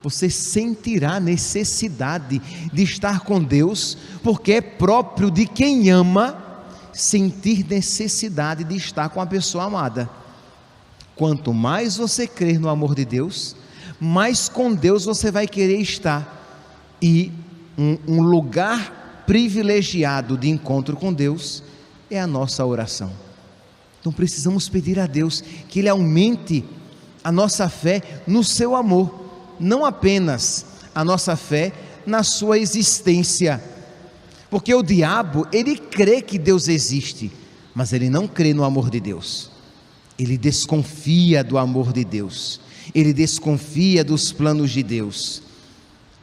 Você sentirá necessidade de estar com Deus, porque é próprio de quem ama sentir necessidade de estar com a pessoa amada. Quanto mais você crer no amor de Deus, mais com Deus você vai querer estar. E um lugar privilegiado de encontro com Deus é a nossa oração. Então precisamos pedir a Deus que Ele aumente a nossa fé no seu amor, não apenas a nossa fé na sua existência, porque o diabo, ele crê que Deus existe, mas ele não crê no amor de Deus. Ele desconfia do amor de Deus, ele desconfia dos planos de Deus.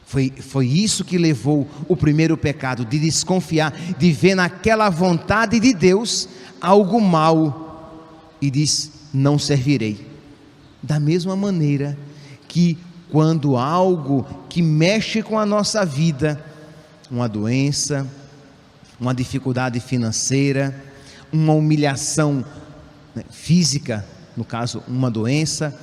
Foi isso que levou o primeiro pecado, de desconfiar, de ver naquela vontade de Deus algo mal, e diz: não servirei. Da mesma maneira que quando algo que mexe com a nossa vida, uma doença, uma dificuldade financeira, uma humilhação física, no caso uma doença,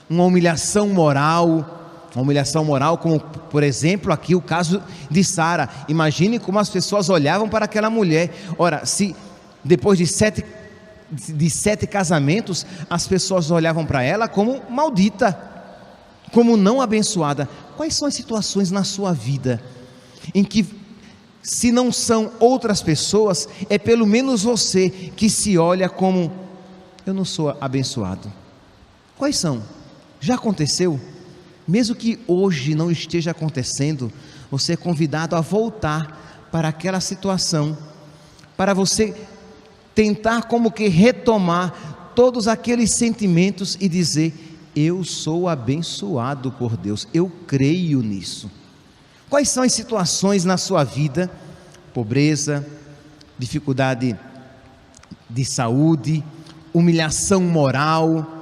uma humilhação moral, como por exemplo aqui o caso de Sara. Imagine como as pessoas olhavam para aquela mulher. Ora, se depois de sete casamentos, as pessoas olhavam para ela como maldita, como não abençoada. Quais são as situações na sua vida em que, se não são outras pessoas, é pelo menos você que se olha como: eu não sou abençoado? Quais são? Já aconteceu? Mesmo que hoje não esteja acontecendo, você é convidado a voltar para aquela situação, para você tentar como que retomar todos aqueles sentimentos e dizer: eu sou abençoado por Deus, eu creio nisso. Quais são as situações na sua vida? Pobreza, dificuldade de saúde, humilhação moral,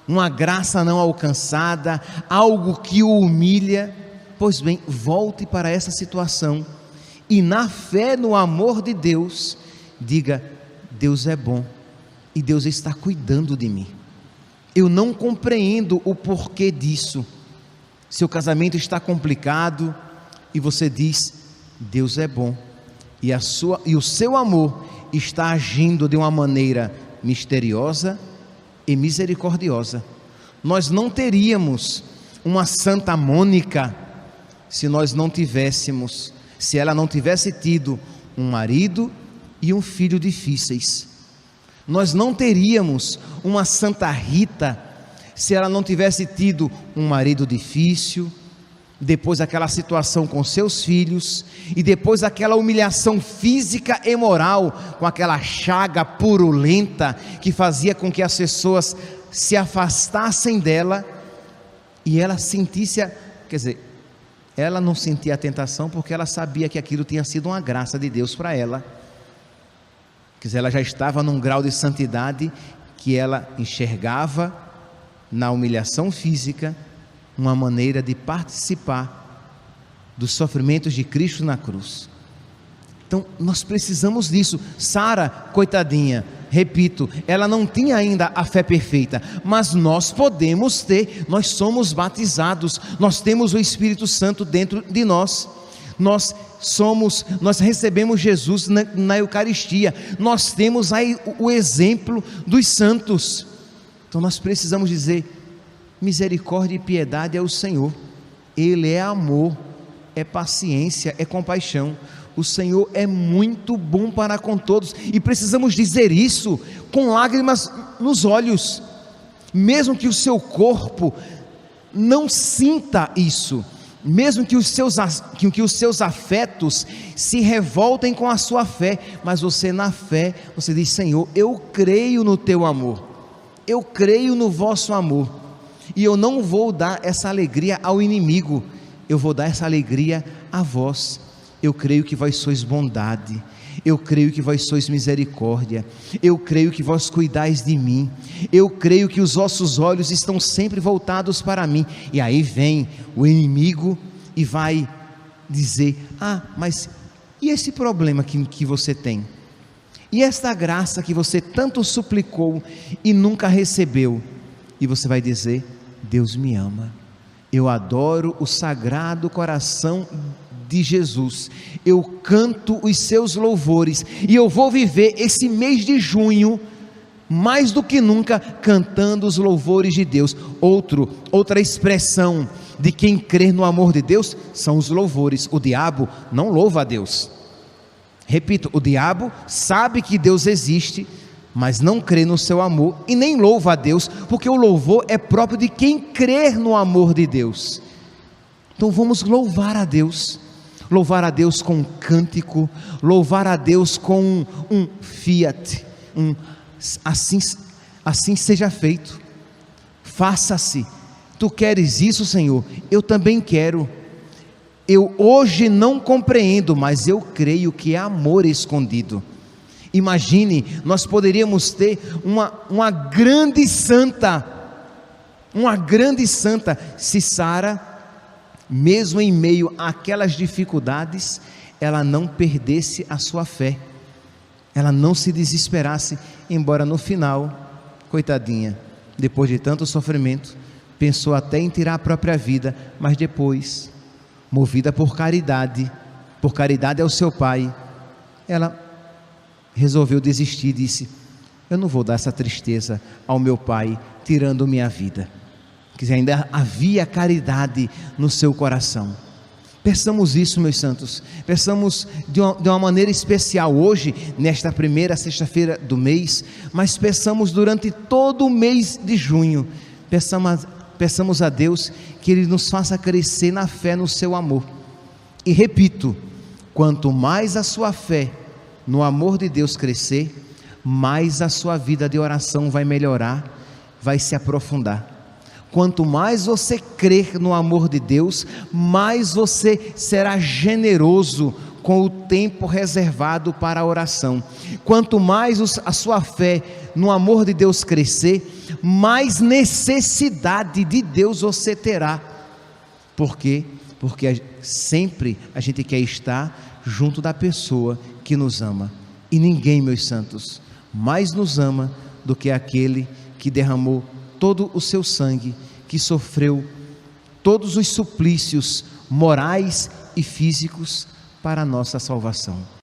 uma graça não alcançada, algo que o humilha. Pois bem, volte para essa situação e, na fé no amor de Deus, diga: Deus é bom e Deus está cuidando de mim. Eu não compreendo o porquê disso. Seu casamento está complicado e você diz: Deus é bom e o seu amor está agindo de uma maneira misteriosa e misericordiosa. Nós não teríamos uma Santa Mônica se ela não tivesse tido um marido e um filho difíceis. Nós não teríamos uma Santa Rita se ela não tivesse tido um marido difícil, depois aquela situação com seus filhos, e depois aquela humilhação física e moral, com aquela chaga purulenta que fazia com que as pessoas se afastassem dela, e ela sentisse, ela não sentia a tentação porque ela sabia que aquilo tinha sido uma graça de Deus para ela. Ela já estava num grau de santidade que ela enxergava na humilhação física uma maneira de participar dos sofrimentos de Cristo na cruz. Então nós precisamos disso. Sara, coitadinha, repito, ela não tinha ainda a fé perfeita, mas nós podemos ter. Nós somos batizados, nós temos o Espírito Santo dentro de nós. Nós recebemos Jesus na Eucaristia, nós temos aí o exemplo dos santos. Então nós precisamos dizer: misericórdia e piedade é o Senhor, Ele é amor, é paciência, é compaixão. O Senhor é muito bom para com todos, e precisamos dizer isso com lágrimas nos olhos, mesmo que o seu corpo não sinta isso, mesmo que os seus afetos se revoltem com a sua fé, mas você, na fé, você diz: Senhor, eu creio no teu amor, eu creio no vosso amor, e eu não vou dar essa alegria ao inimigo, eu vou dar essa alegria a vós. Eu creio que vós sois bondade, eu creio que vós sois misericórdia, eu creio que vós cuidais de mim, eu creio que os vossos olhos estão sempre voltados para mim. E aí vem o inimigo e vai dizer: mas e esse problema que você tem? E esta graça que você tanto suplicou e nunca recebeu? E você vai dizer: Deus me ama, eu adoro o sagrado coração de Jesus, eu canto os seus louvores, e eu vou viver esse mês de junho, mais do que nunca, cantando os louvores de Deus. Outra expressão de quem crê no amor de Deus, são os louvores. O diabo não louva a Deus, repito, o diabo sabe que Deus existe, mas não crê no seu amor, e nem louva a Deus, porque o louvor é próprio de quem crê no amor de Deus. Então vamos louvar a Deus com um cântico, louvar a Deus com um fiat, assim seja feito, faça-se. Tu queres isso, Senhor? Eu também quero. Eu hoje não compreendo, mas eu creio que é amor escondido. Imagine, nós poderíamos ter uma grande santa, se Sara, mesmo em meio àquelas dificuldades, ela não perdesse a sua fé, ela não se desesperasse, embora no final, coitadinha, depois de tanto sofrimento, pensou até em tirar a própria vida, mas depois, movida por caridade ao seu pai, ela resolveu desistir, disse: eu não vou dar essa tristeza ao meu pai, tirando minha vida. Que ainda havia caridade no seu coração. Peçamos isso, meus santos, peçamos de uma maneira especial hoje, nesta primeira sexta-feira do mês, mas peçamos durante todo o mês de junho, peçamos a Deus que Ele nos faça crescer na fé, no seu amor. E repito, quanto mais a sua fé no amor de Deus crescer, mais a sua vida de oração vai melhorar, vai se aprofundar. Quanto mais você crer no amor de Deus, mais você será generoso com o tempo reservado para a oração. Quanto mais a sua fé no amor de Deus crescer, mais necessidade de Deus você terá. Por quê? Porque sempre a gente quer estar junto da pessoa que nos ama. E ninguém, meus santos, mais nos ama do que aquele que derramou todo o seu sangue, que sofreu todos os suplícios morais e físicos para a nossa salvação.